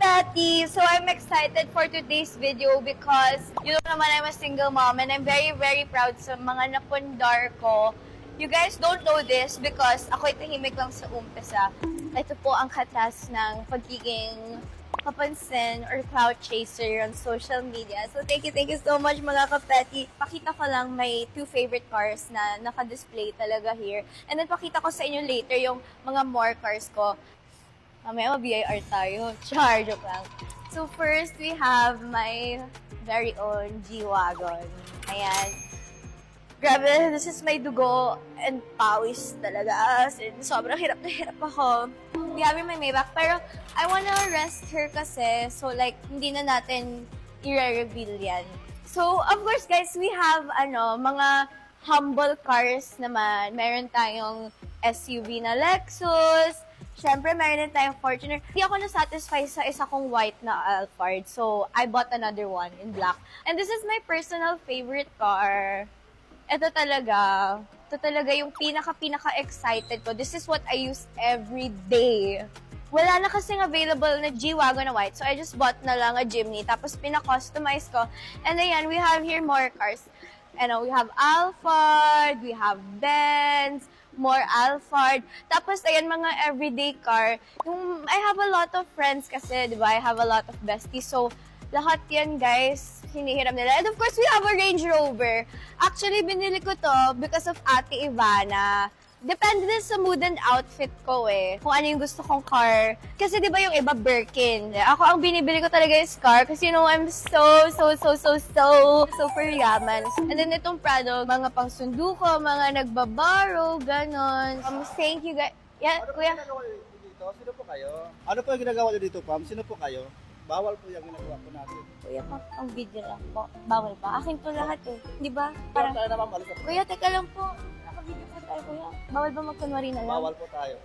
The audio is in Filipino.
Patty! So I'm excited for today's video because you know naman I'm a single mom and I'm very, very proud sa mga napundar ko. You guys don't know this because ako'y tahimik lang sa umpisa. Ito po ang katas ng pagiging kapansin or cloud chaser on social media. So thank you so much mga kapetty. Pakita ko lang may 2 favorite cars na naka-display talaga here. And then pakita ko sa inyo later yung mga more cars ko. Mamaya BIR tayo. Char, joke lang. So first, we have my very own G-Wagon. Ayan. Grabe, this is my dugo and pawis talaga. As in, sobrang hirap na hirap ako. We have my Maybach, pero I wanna rest her kasi, so like, hindi na natin i-reveal yan. So, of course guys, we have mga humble cars naman. Meron tayong SUV na Lexus. Siyempre, meron din tayong Fortuner. Hindi ako na-satisfy sa isa kong white na Alphard. So, I bought another one in black. And this is my personal favorite car. Ito talaga yung pinaka-excited ko. This is what I use every day. Wala na kasing available na G-Wagon na white. So, I just bought na lang a Jimny. Tapos, pina-customize ko. And ayan, we have here more cars. We have Alphard, we have Benz, more Alphard. Tapos, ayan, mga everyday car. I have a lot of friends kasi, di ba? I have a lot of besties. So, lahat yan, guys, hinihiram nila. And of course, we have a Range Rover. Actually, binili ko to because of Ate Ivana. Depende din sa mood and outfit ko kung ano yung gusto kong car. Kasi di ba yung iba Birkin? Ako ang binibili ko talaga is car kasi I'm so super yaman. And then itong Prado, mga pangsundo ko, mga nagbabaro, ganon. Thank you guys. Yeah, kuya. Ano po dito? Sino po kayo? Ano po yung ginagawa nyo dito, Pam? Sino po kayo? Bawal po yung ginagawa po natin. Kuya, ang video lang po. Bawal pa. Akin to lahat Di ba? Parang tayo naman, malis po. Kuya, teka lang po. Naka-video po tayo, kuya. Bawal ba magkunwari na lang? Bawal po tayo.